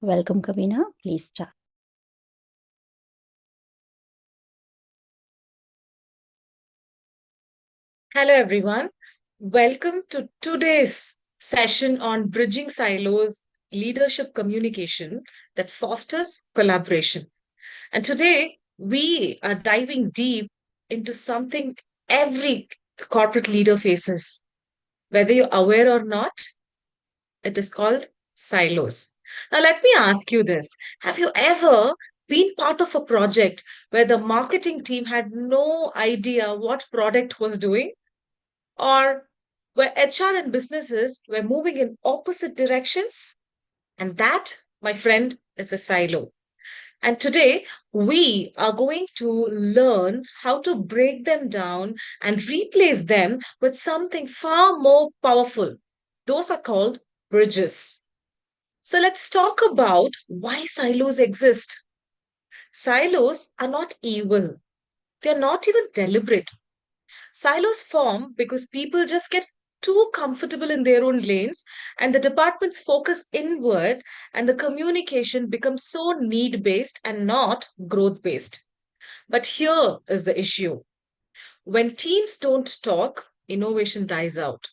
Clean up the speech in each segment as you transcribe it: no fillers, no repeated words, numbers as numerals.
Welcome, Kavina. Please start. Hello, everyone. Welcome to today's session on bridging silos, leadership communication that fosters collaboration. And today we are diving deep into something every corporate leader faces, whether you're aware or not. It is called silos. Now, let me ask you this. Have you ever been part of a project where the marketing team had no idea what product was doing? Or where HR and businesses were moving in opposite directions? And that, my friend, is a silo. And today, we are going to learn how to break them down and replace them with something far more powerful. Those are called bridges. So let's talk about why silos exist. Silos are not evil, they're not even deliberate. Silos form because people just get too comfortable in their own lanes, and the departments focus inward, and the communication becomes so need based and not growth based. But here is the issue: when teams don't talk, innovation dies out.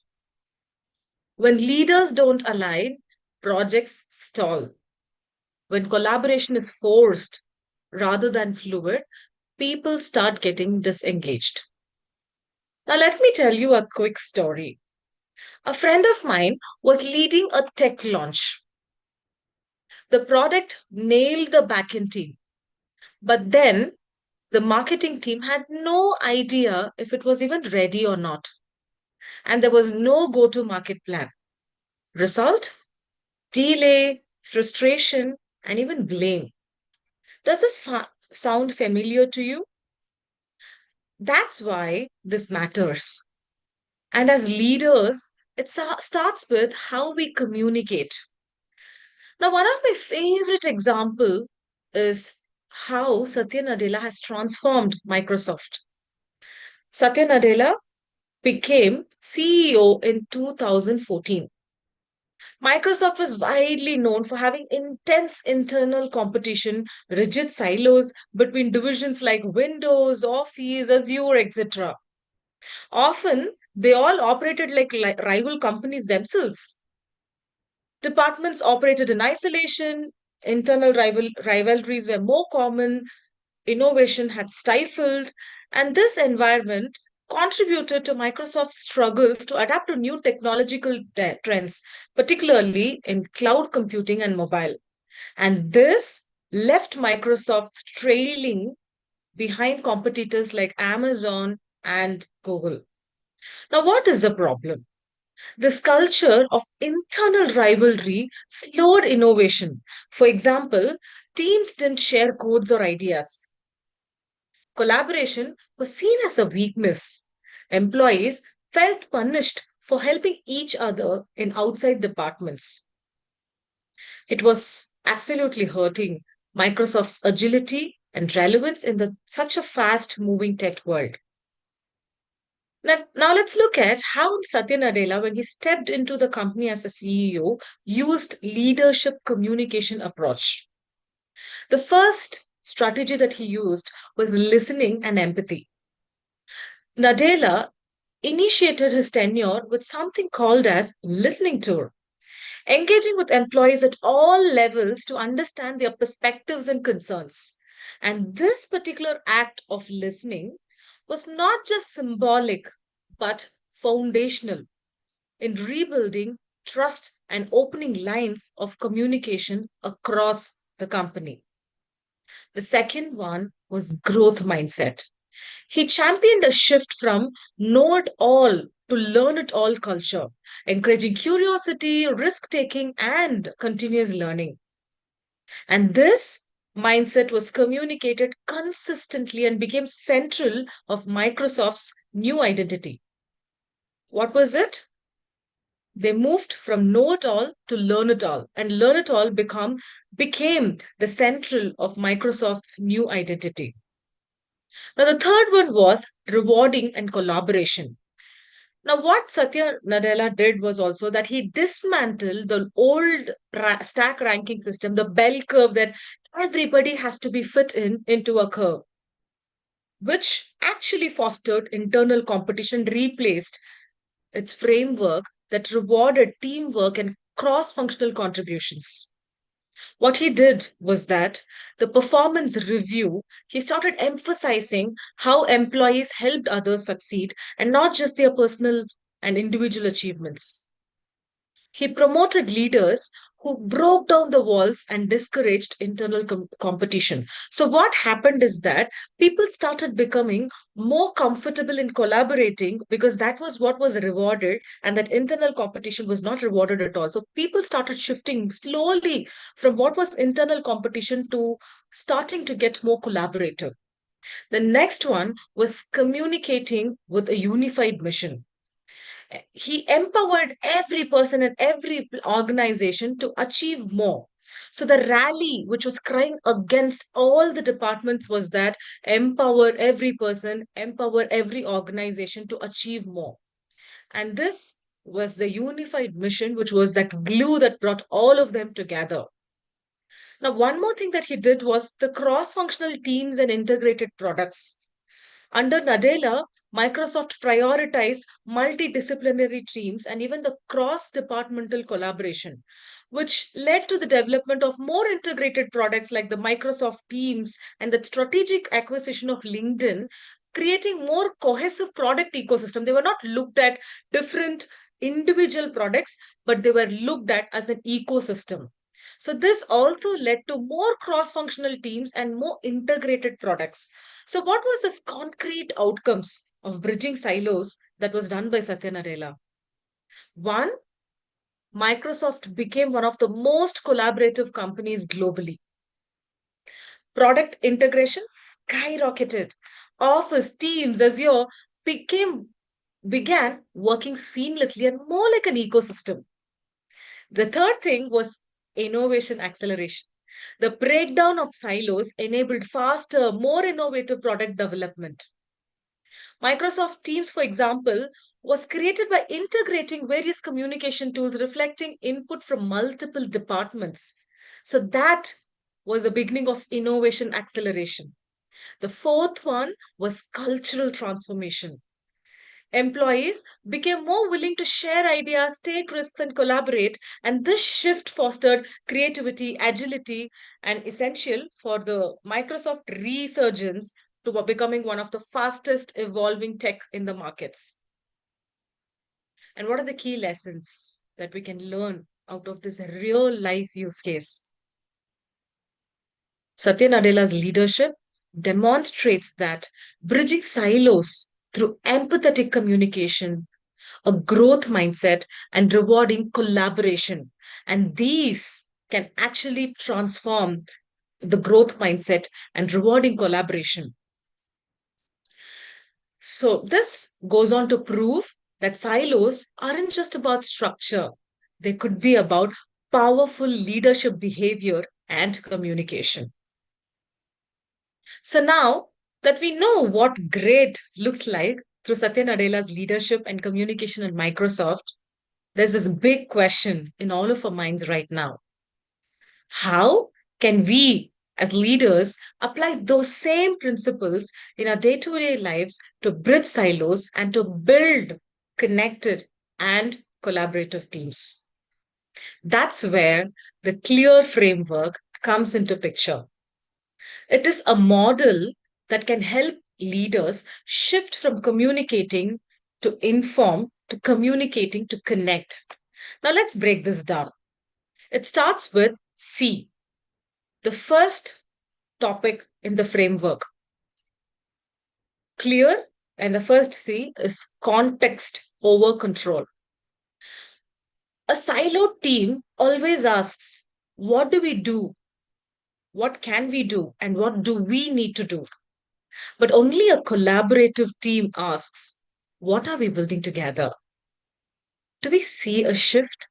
When leaders don't align, projects stall. When collaboration is forced rather than fluid, people start getting disengaged. Now, let me tell you a quick story. A friend of mine was leading a tech launch. The product nailed the backend team, but then the marketing team had no idea if it was even ready or not. And there was no go to market plan. Result? Delay, frustration, and even blame. Does this sound familiar to you? That's why this matters. And as leaders, it starts with how we communicate. Now, one of my favorite examples is how Satya Nadella has transformed Microsoft. Satya Nadella became CEO in 2014. Microsoft was widely known for having intense internal competition, rigid silos between divisions like Windows, Office, Azure, etc. Often, they all operated like rival companies themselves. Departments operated in isolation, internal rivalries were more common, innovation had stifled, and this environment contributed to Microsoft's struggles to adapt to new technological trends, particularly in cloud computing and mobile. And this left Microsoft trailing behind competitors like Amazon and Google. Now, what is the problem? This culture of internal rivalry slowed innovation. For example, teams didn't share codes or ideas. Collaboration was seen as a weakness. Employees felt punished for helping each other in outside departments. It was absolutely hurting Microsoft's agility and relevance in such a fast moving tech world. Now let's look at how Satya Nadella, when he stepped into the company as a CEO, used leadership communication approach. The first strategy that he used was listening and empathy. Nadella initiated his tenure with something called as listening tour, engaging with employees at all levels to understand their perspectives and concerns. And this particular act of listening was not just symbolic, but foundational in rebuilding trust and opening lines of communication across the company. The second one was growth mindset. He championed a shift from know it all to learn it all culture, encouraging curiosity, risk taking, and continuous learning. And this mindset was communicated consistently and became central of Microsoft's new identity. What was it? They moved from know it all to learn it all, and learn it all became the central of Microsoft's new identity. Now, the third one was rewarding and collaboration. Now, what Satya Nadella did was also that he dismantled the old stack ranking system, the bell curve that everybody has to be fit into a curve, which actually fostered internal competition, replaced its framework that rewarded teamwork and cross functional contributions. What he did was that the performance review, he started emphasizing how employees helped others succeed and not just their personal and individual achievements. He promoted leaders who broke down the walls and discouraged internal competition. So, what happened is that people started becoming more comfortable in collaborating because that was what was rewarded, and that internal competition was not rewarded at all. So, people started shifting slowly from what was internal competition to starting to get more collaborative. The next one was communicating with a unified mission. He empowered every person and every organization to achieve more. So the rally, which was crying against all the departments, was that empower every person, empower every organization to achieve more. And this was the unified mission, which was that glue that brought all of them together. Now, one more thing that he did was the cross functional teams and integrated products. Under Nadella, Microsoft prioritized multidisciplinary teams and even the cross departmental collaboration, which led to the development of more integrated products like the Microsoft Teams and the strategic acquisition of LinkedIn, creating more cohesive product ecosystem. They were not looked at different individual products, but they were looked at as an ecosystem. So this also led to more cross-functional teams and more integrated products. So what was this concrete outcomes of bridging silos that was done by Satya Nadella? One, Microsoft became one of the most collaborative companies globally. Product integration skyrocketed. Office, Teams, Azure became began working seamlessly and more like an ecosystem. The third thing was innovation acceleration. The breakdown of silos enabled faster, more innovative product development. Microsoft Teams, for example, was created by integrating various communication tools reflecting input from multiple departments. So that was the beginning of innovation acceleration. The fourth one was cultural transformation. Employees became more willing to share ideas, take risks, and collaborate. And this shift fostered creativity, agility, and essential for the Microsoft resurgence to becoming one of the fastest evolving tech in the markets. And what are the key lessons that we can learn out of this real life use case? Satya Nadella's leadership demonstrates that bridging silos through empathetic communication, a growth mindset, and rewarding collaboration. And these can actually transform the growth mindset and rewarding collaboration. So, this goes on to prove that silos aren't just about structure, they could be about powerful leadership behavior and communication. So, now that we know what great looks like through Satya Nadella's leadership and communication at Microsoft, there's this big question in all of our minds right now. How can we, as leaders, apply those same principles in our day to day lives to bridge silos and to build connected and collaborative teams? That's where the clear framework comes into picture. It is a model that can help leaders shift from communicating to inform to communicating to connect. Now, let's break this down. It starts with C, the first topic in the framework. Clear, and the first C is context over control. A siloed team always asks, what do we do? What can we do? And what do we need to do? But only a collaborative team asks, what are we building together? Do we see a shift?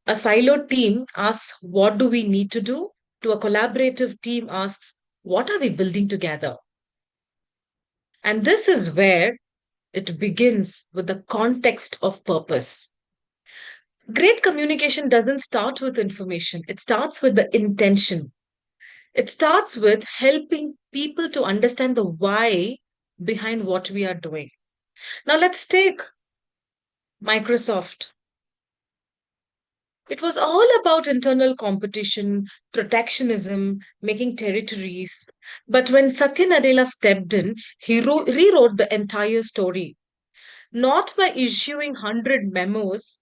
A siloed team asks, what do we need to do? To a collaborative team asks, what are we building together? And this is where it begins with the context of purpose. Great communication doesn't start with information, it starts with the intention. It starts with helping people to understand the why behind what we are doing. Now, let's take Microsoft. It was all about internal competition, protectionism, making territories. But when Satya Nadella stepped in, he rewrote the entire story, not by issuing 100 memos,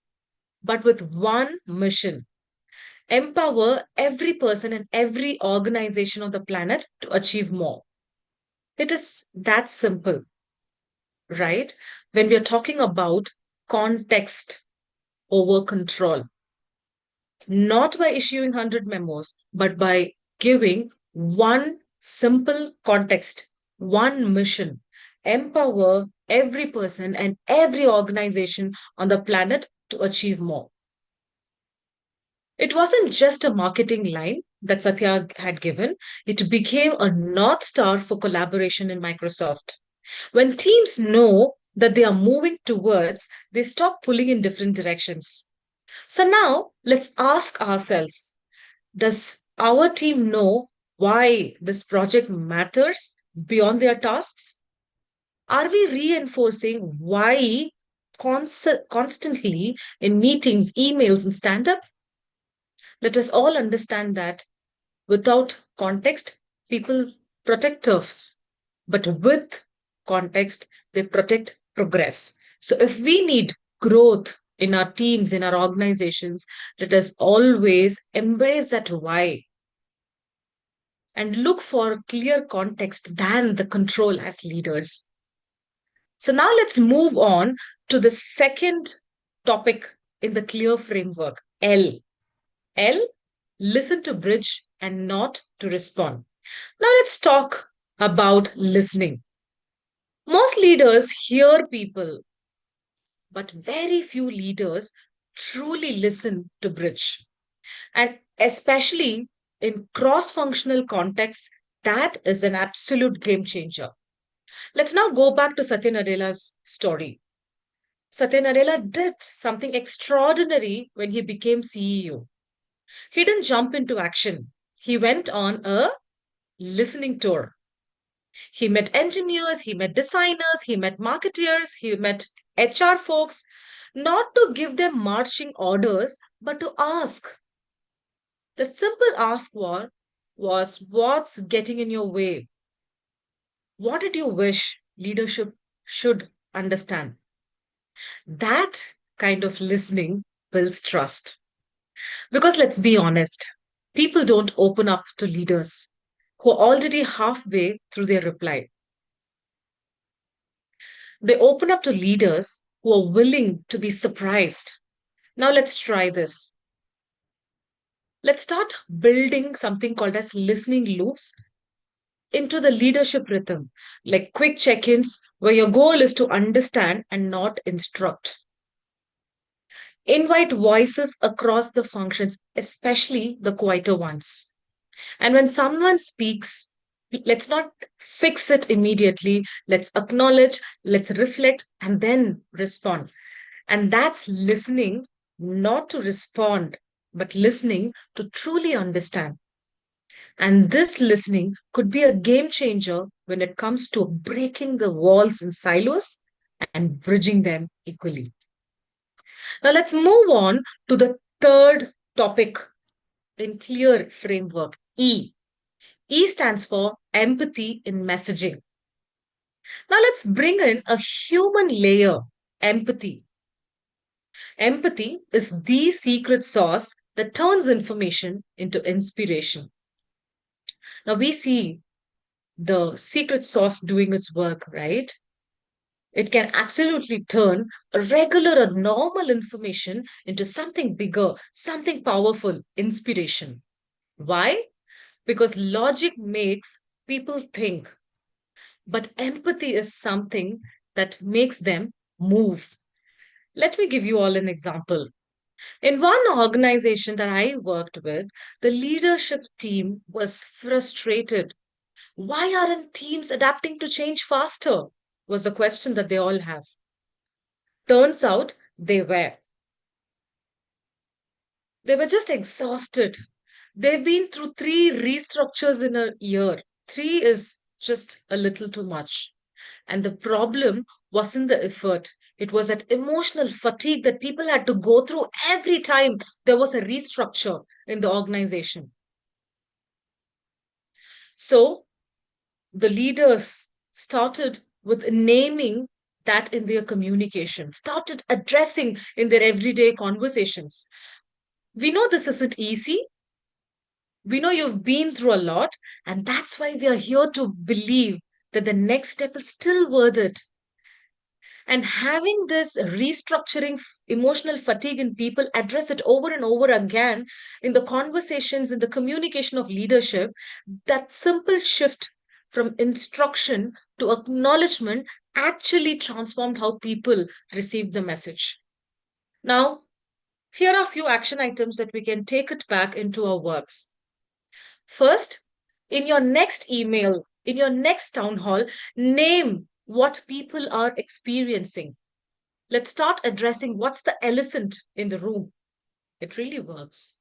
but with one mission: empower every person and every organization on the planet to achieve more. It is that simple, right? When we are talking about context over control, not by issuing 100 memos, but by giving one simple context, one mission: empower every person and every organization on the planet to achieve more. It wasn't just a marketing line that Satya had given, it became a North Star for collaboration in Microsoft. When teams know that they are moving towards, they stop pulling in different directions. So now let's ask ourselves, does our team know why this project matters beyond their tasks? Are we reinforcing why constantly in meetings, emails, and stand up? Let us all understand that without context, people protect turfs, but with context, they protect progress. So if we need growth in our teams, in our organizations, let us always embrace that why and look for clear context than the control as leaders. So now let's move on to the second topic in the clear framework: L. L, listen to bridge and not to respond. Now let's talk about listening. Most leaders hear people, but very few leaders truly listen to bridge. And especially in cross functional contexts, that is an absolute game changer. Let's now go back to Satya Nadella's story. Satya Nadella did something extraordinary when he became CEO. He didn't jump into action. He went on a listening tour. He met engineers, he met designers, he met marketeers, he met HR folks, not to give them marching orders, but to ask. The simple ask was what's getting in your way? What did you wish leadership should understand? That kind of listening builds trust. Because let's be honest, people don't open up to leaders who are already halfway through their reply. They open up to leaders who are willing to be surprised. Now let's try this. Let's start building something called as listening loops into the leadership rhythm, like quick check ins where your goal is to understand and not instruct. Invite voices across the functions, especially the quieter ones. And when someone speaks, let's not fix it immediately. Let's acknowledge, let's reflect, and then respond. And that's listening, not to respond, but listening to truly understand. And this listening could be a game changer when it comes to breaking the walls and silos and bridging them equally. Now, let's move on to the third topic in clear framework: E. E stands for empathy in messaging. Now, let's bring in a human layer: empathy. Empathy is the secret sauce that turns information into inspiration. Now, we see the secret sauce doing its work, right? It can absolutely turn a regular or normal information into something bigger, something powerful: inspiration. Why? Because logic makes people think, but empathy is something that makes them move. Let me give you all an example. In one organization that I worked with, the leadership team was frustrated. Why aren't teams adapting to change faster? was the question that they all have. Turns out they were. They were just exhausted. They've been through three restructures in a year. Three is just a little too much. And the problem wasn't the effort. It was that emotional fatigue that people had to go through every time there was a restructure in the organization. So the leaders started with naming that in their communication, started addressing in their everyday conversations. We know this isn't easy. We know you've been through a lot, and that's why we are here to believe that the next step is still worth it. And having this restructuring emotional fatigue in people, address it over and over again in the conversations, in the communication of leadership, that simple shift from instruction to acknowledgement actually transformed how people received the message. Now, here are a few action items that we can take it back into our works. First, in your next email, in your next town hall, name what people are experiencing. Let's start addressing what's the elephant in the room. It really works.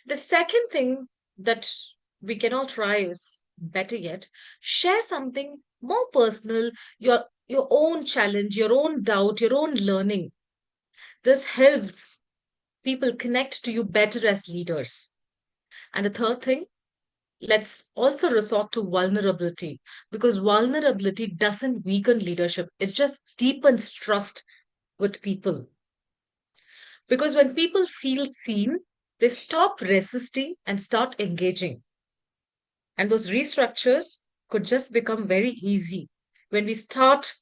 The second thing that we can all try is, better yet, share something more personal, your own challenge, your own doubt, your own learning. This helps people connect to you better as leaders. And the third thing, let's also resort to vulnerability, because vulnerability doesn't weaken leadership, it just deepens trust with people. Because when people feel seen, they stop resisting and start engaging. And those restructures could just become very easy when we start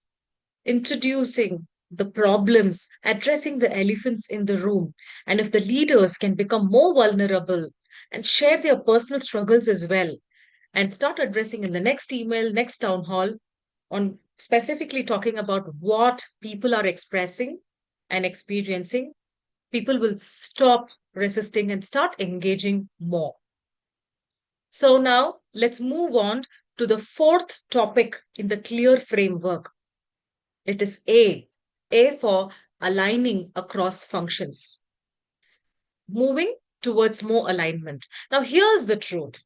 introducing the problems, addressing the elephants in the room. And if the leaders can become more vulnerable and share their personal struggles as well, and start addressing in the next email, next town hall, on specifically talking about what people are expressing and experiencing, people will stop resisting and start engaging more. So now let's move on to the fourth topic in the clear framework. It is A for aligning across functions, moving towards more alignment. Now, here's the truth: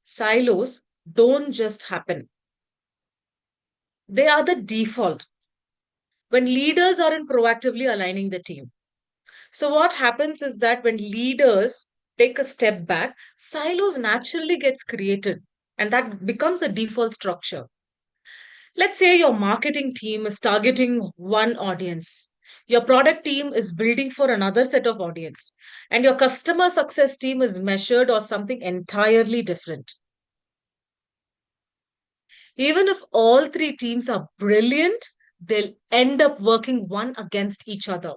silos don't just happen, they are the default when leaders aren't proactively aligning the team. So what happens is that when leaders take a step back, silos naturally gets created and that becomes a default structure. Let's say your marketing team is targeting one audience. Your product team is building for another set of audience and your customer success team is measured or something entirely different. Even if all three teams are brilliant, they'll end up working one against each other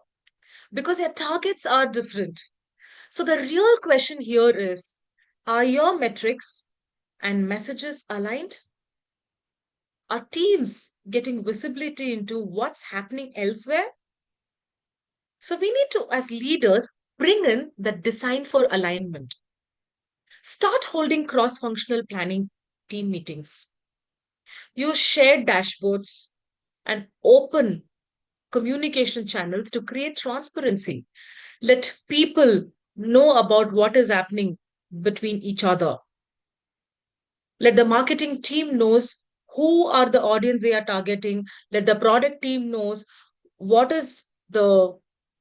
because their targets are different. So the real question here is, are your metrics and messages aligned? Are teams getting visibility into what's happening elsewhere? So we need to, as leaders, bring in the design for alignment. Start holding cross functional planning team meetings. Use shared dashboards and open communication channels to create transparency. Let people know about what is happening between each other. Let the marketing team knows who are the audience they are targeting. Let the product team knows what is the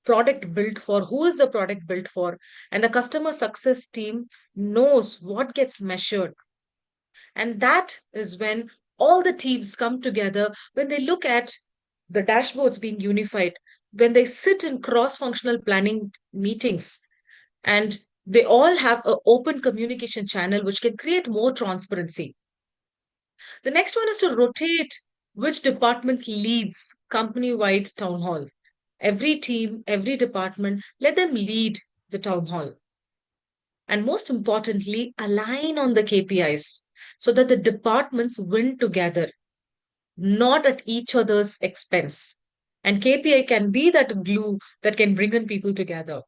product built for, who is the product built for, and the customer success team knows what gets measured. And that is when all the teams come together, when they look at the dashboards being unified, when they sit in cross functional planning meetings, and they all have an open communication channel which can create more transparency. The next one is to rotate which departments leads company-wide town hall. Every team, every department, let them lead the town hall. And most importantly, align on the KPIs so that the departments win together, not at each other's expense. And KPI can be that glue that can bring in people together.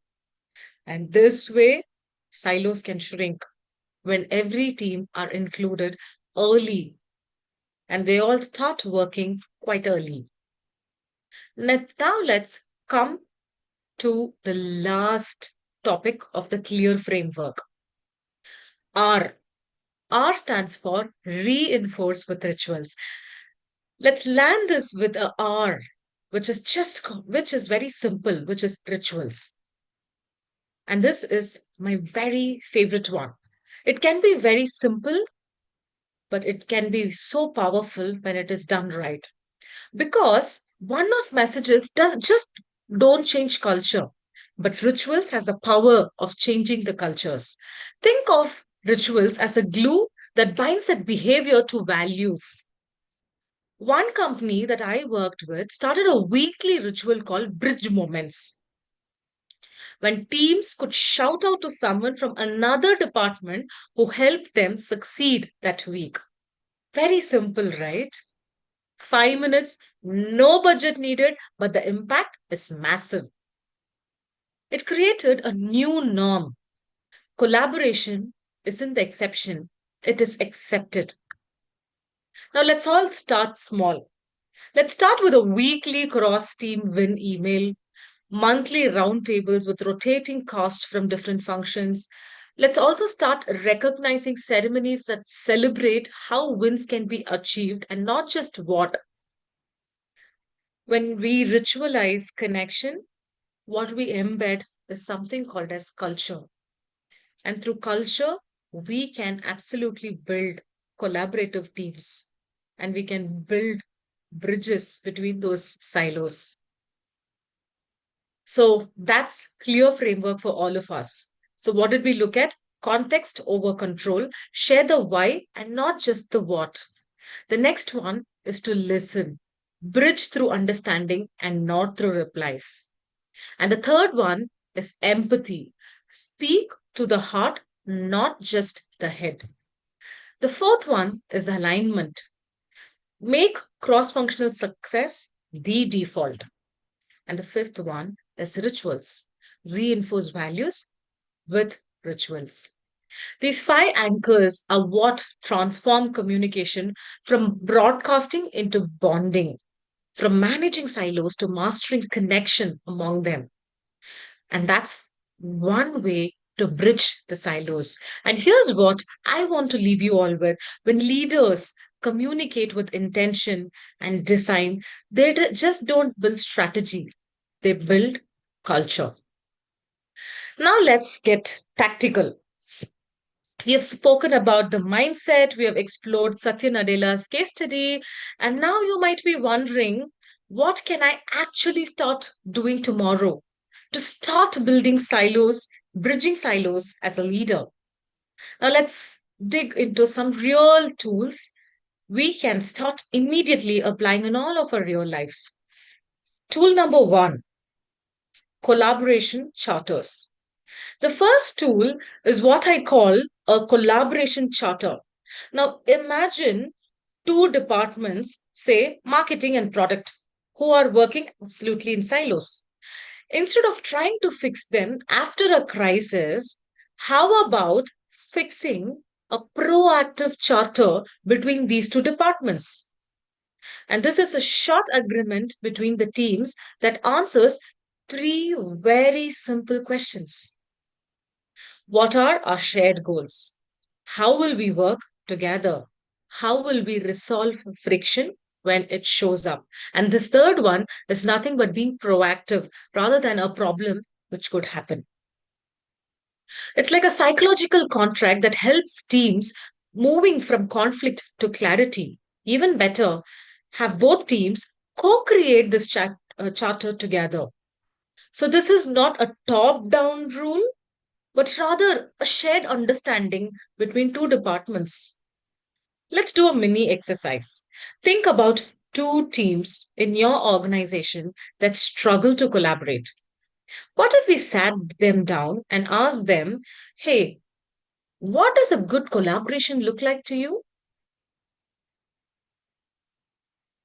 And this way, silos can shrink when every team are included early and they all start working quite early. Now let's come to the last topic of the clear framework. R. R stands for reinforce with rituals. Let's land this with a R, which is very simple, which is rituals. And this is my very favorite one. It can be very simple, but it can be so powerful when it is done right. Because one of messages does just don't change culture, but rituals has the power of changing the cultures. Think of rituals as a glue that binds a behavior to values. One company that I worked with started a weekly ritual called Bridge Moments, when teams could shout out to someone from another department who helped them succeed that week. Very simple, right? 5 minutes, no budget needed, but the impact is massive. It created a new norm. Collaboration isn't the exception, it is accepted. Now let's all start small. Let's start with a weekly cross team win email, monthly roundtables with rotating cost from different functions. Let's also start recognizing ceremonies that celebrate how wins can be achieved and not just what. When we ritualize connection, what we embed is something called as culture. And through culture, we can absolutely build collaborative teams and we can build bridges between those silos. So that's clear framework for all of us. So what did we look at? Context over control, share the why and not just the what. The next one is to listen, bridge through understanding and not through replies. And the third one is empathy. Speak to the heart, not just the head. The fourth one is alignment. Make cross functional success the default. And the fifth one is rituals. Reinforce values with rituals. These five anchors are what transform communication from broadcasting into bonding, from managing silos to mastering connection among them. And that's one way to bridge the silos. And here's what I want to leave you all with. When leaders communicate with intention and design, just don't build strategy, they build culture. Now let's get tactical. We have spoken about the mindset, we have explored Satya Nadella's case study, and now you might be wondering, what can I actually start doing tomorrow to start building silos, bridging silos as a leader? Now let's dig into some real tools we can start immediately applying in all of our real lives. Tool number one, collaboration charters. The first tool is what I call a collaboration charter. Now, imagine two departments, say marketing and product, who are working absolutely in silos. Instead of trying to fix them after a crisis, how about fixing a proactive charter between these two departments? And this is a short agreement between the teams that answers three very simple questions. What are our shared goals? How will we work together? How will we resolve friction when it shows up? And this third one is nothing but being proactive rather than a problem which could happen. It's like a psychological contract that helps teams moving from conflict to clarity. Even better, have both teams co create this charter together. So, this is not a top down rule, but rather a shared understanding between two departments. Let's do a mini exercise. Think about two teams in your organization that struggle to collaborate. What if we sat them down and asked them, hey, what does a good collaboration look like to you?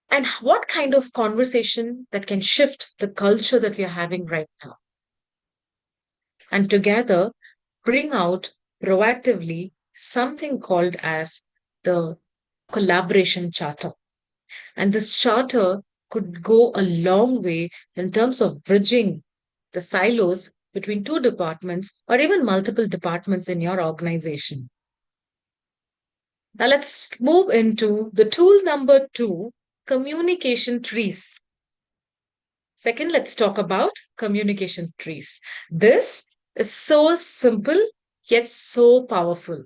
And what kind of conversation that can shift the culture that we are having right now? And together bring out proactively something called as the collaboration charter. And this charter could go a long way in terms of bridging the silos between two departments or even multiple departments in your organization. Now let's move into the tool number two, communication trees. Second, let's talk about communication trees. This is so simple yet so powerful.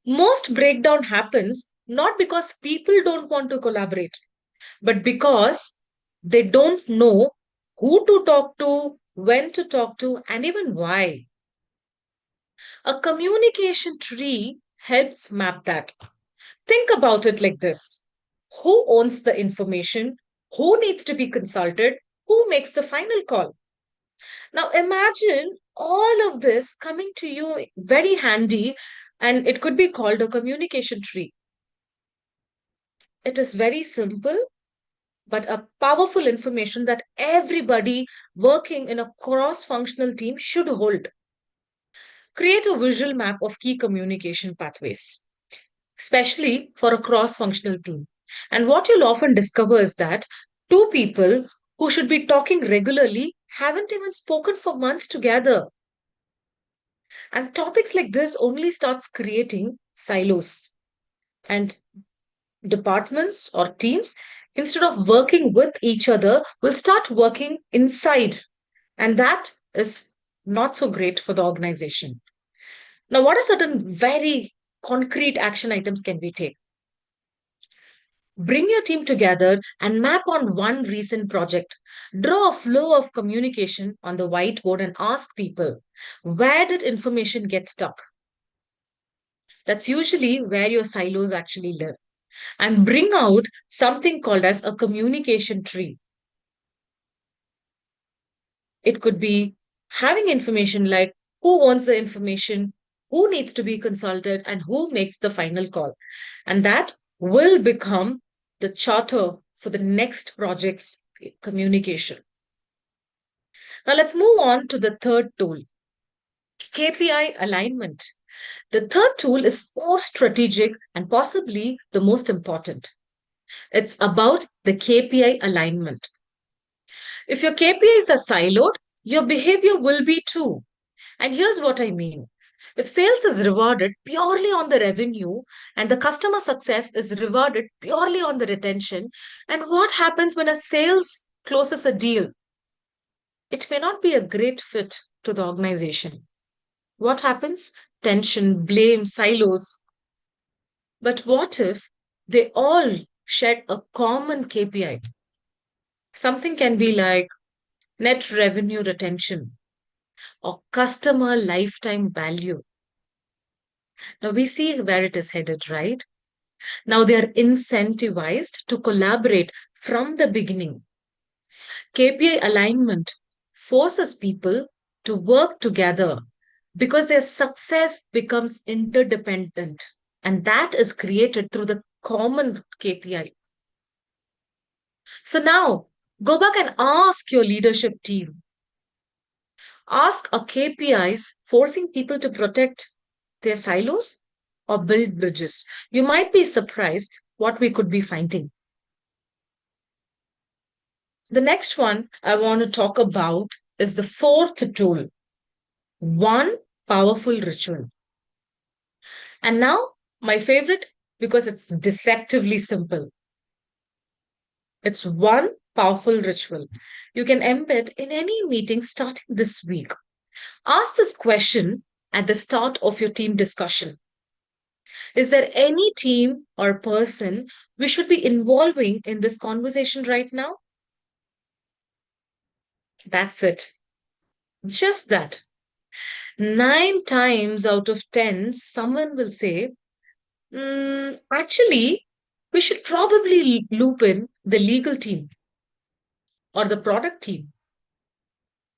Most breakdown happens not because people don't want to collaborate, but because they don't know who to talk to, when to talk to, and even why. A communication tree helps map that. Think about it like this: who owns the information? Who needs to be consulted? Who makes the final call? Now imagine all of this coming to you very handy, and it could be called a communication tree. It is very simple, but a powerful information that everybody working in a cross functional team should hold. Create a visual map of key communication pathways, especially for a cross functional team. And what you'll often discover is that two people who should be talking regularly haven't even spoken for months together. And topics like this only starts creating silos. And departments or teams, instead of working with each other, will start working inside. And that is not so great for the organization. Now, what are certain very concrete action items can we take? Bring your team together and map on one recent project. Draw a flow of communication on the whiteboard and ask people, where did information get stuck? That's usually where your silos actually live. And bring out something called as a communication tree. It could be having information like who owns the information, who needs to be consulted, and who makes the final call. And that will become the charter for the next project's communication. Now let's move on to the third tool, KPI alignment. The third tool is more strategic and possibly the most important. It's about the KPI alignment. If your KPIs are siloed, your behavior will be too. And here's what I mean. If sales is rewarded purely on the revenue and the customer success is rewarded purely on the retention, and what happens when a sales closes a deal? It may not be a great fit to the organization. What happens? Tension, blame, silos. But what if they all shared a common KPI? Something can be like net revenue retention or customer lifetime value. Now we see where it is headed, right? Now they are incentivized to collaborate from the beginning. KPI alignment forces people to work together because their success becomes interdependent. And that is created through the common KPI. So now go back and ask your leadership team. Ask, are KPIs forcing people to protect their silos or build bridges? You might be surprised what we could be finding. The next one I want to talk about is the fourth tool, one powerful ritual. And now, my favorite, because it's deceptively simple. It's one powerful ritual you can embed in any meeting starting this week. Ask this question at the start of your team discussion. Is there any team or person we should be involving in this conversation right now? That's it. Just that. 9 times out of 10, someone will say, actually, we should probably loop in the legal team or the product team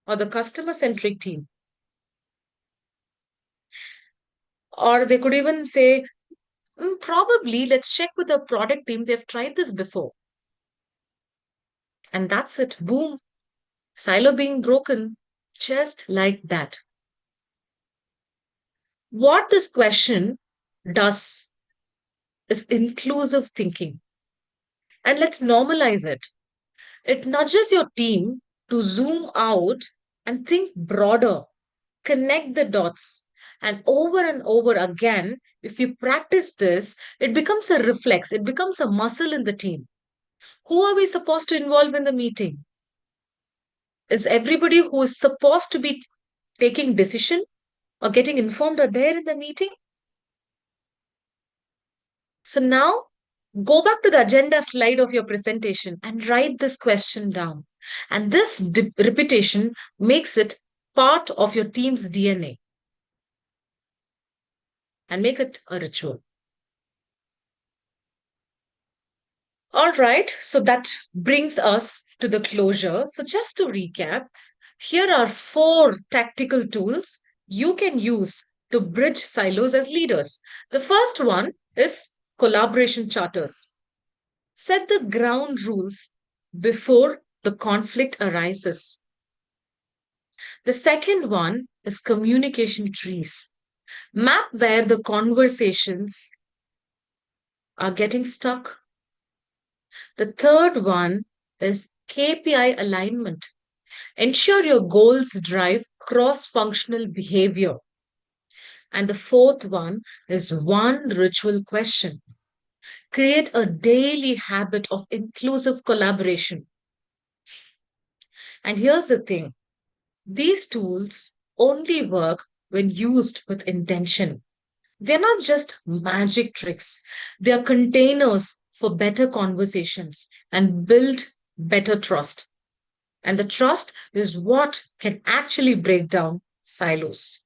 or the customer centric team. Or they could even say, probably let's check with the product team. They've tried this before. And that's it. Boom. Silo being broken. Just like that. What this question does is inclusive thinking. And let's normalize it. It nudges your team to zoom out and think broader, connect the dots. And over again, if you practice this, it becomes a reflex, it becomes a muscle in the team. Who are we supposed to involve in the meeting? Is everybody who is supposed to be taking decision or getting informed are there in the meeting? So now go back to the agenda slide of your presentation and write this question down. And this repetition makes it part of your team's DNA and make it a ritual. All right, so that brings us to the closure. So, just to recap, here are four tactical tools you can use to bridge silos as leaders. The first one is collaboration charters. Set the ground rules before the conflict arises. The second one is communication trees. Map where the conversations are getting stuck. The third one is KPI alignment. Ensure your goals drive cross functional behavior. And the fourth one is one ritual question. Create a daily habit of inclusive collaboration. And here's the thing, these tools only work when used with intention. They're not just magic tricks, they are containers for better conversations and build better trust. And the trust is what can actually break down silos.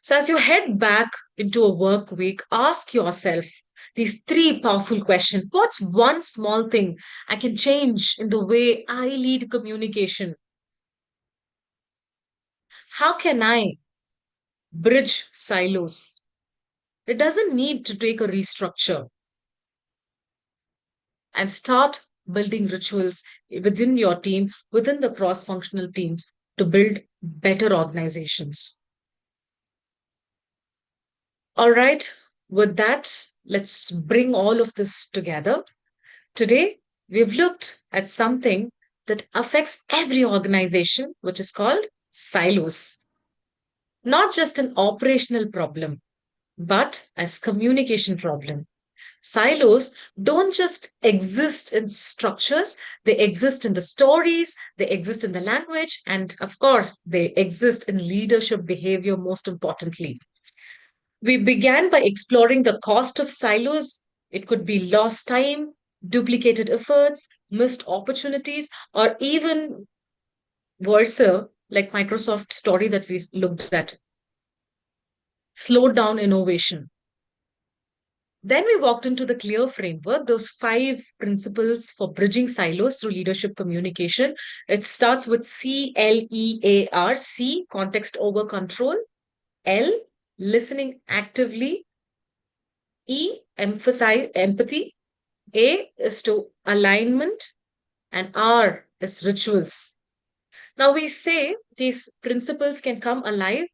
So, as you head back into a work week, ask yourself these three powerful questions. What's one small thing I can change in the way I lead communication? How can I bridge silos? It doesn't need to take a restructure, and start building rituals within your team, within the cross functional teams to build better organizations. All right, with that, let's bring all of this together. Today, we've looked at something that affects every organization, which is called silos. Not just an operational problem, but as communication problem. Silos don't just exist in structures, they exist in the stories, they exist in the language, and of course, they exist in leadership behavior, most importantly. We began by exploring the cost of silos. It could be lost time, duplicated efforts, missed opportunities, or even worse, like Microsoft story that we looked at, slowed down innovation. Then we walked into the clear framework, those five principles for bridging silos through leadership communication. It starts with CLEAR, C, context over control, L, listening actively, E, emphasize empathy, A is to alignment, and R is rituals. Now we say these principles can come alive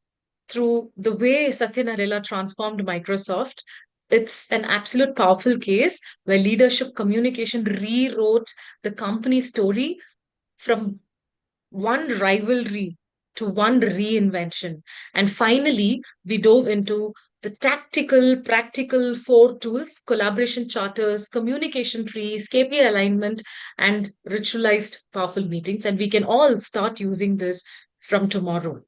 through the way Satya Nadella transformed Microsoft. It's an absolute powerful case where leadership communication rewrote the company story from one rivalry to one reinvention. And finally, we dove into the tactical, practical four tools: collaboration charters, communication trees, KPI alignment, and ritualized powerful meetings. And we can all start using this from tomorrow.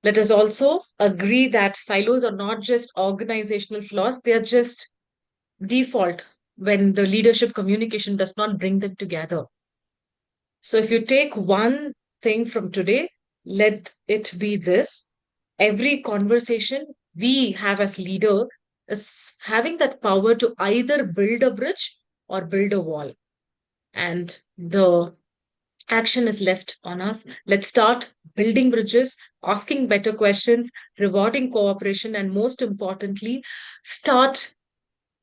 Let us also agree that silos are not just organizational flaws, they are just default when the leadership communication does not bring them together. So if you take one thing from today, let it be this. Every conversation we have as leader is having that power to either build a bridge or build a wall. And the action is left on us. Let's start building bridges, asking better questions, rewarding cooperation, and most importantly, start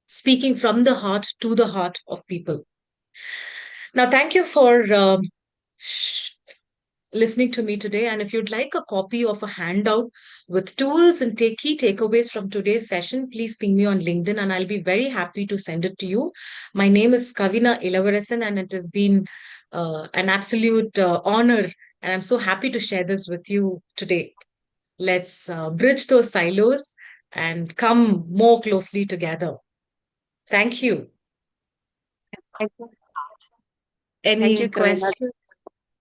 speaking from the heart to the heart of people. Now, thank you for listening to me today. And if you'd like a copy of a handout with tools and key takeaways from today's session, please ping me on LinkedIn and I'll be very happy to send it to you. My name is Kavina Elavarasan, and it has been an absolute honor. And I'm so happy to share this with you today. Let's bridge those silos and come more closely together. Thank you. Thank you. Thank you, Any Kavina. questions?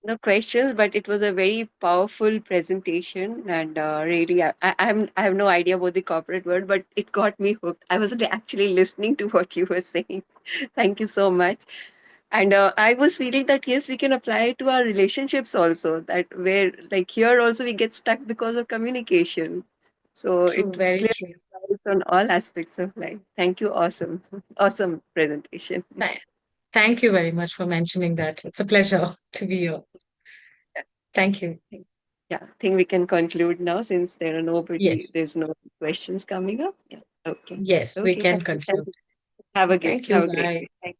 No questions, but it was a very powerful presentation, and really, I have no idea about the corporate world, but it got me hooked. I wasn't actually listening to what you were saying. Thank you so much. And I was feeling that yes, we can apply it to our relationships also. That where like here also we get stuck because of communication. So True, it very clearly true. applies on all aspects of life. Thank you. Awesome, awesome presentation. Th- Thank you very much for mentioning that. It's a pleasure to be here. Thank you. Yeah, I think we can conclude now since Yes. there's no questions coming up. Yeah. Okay. Yes, we Okay. can Thank you. Thank conclude. you. Thank you. Have a great Bye. day. Thank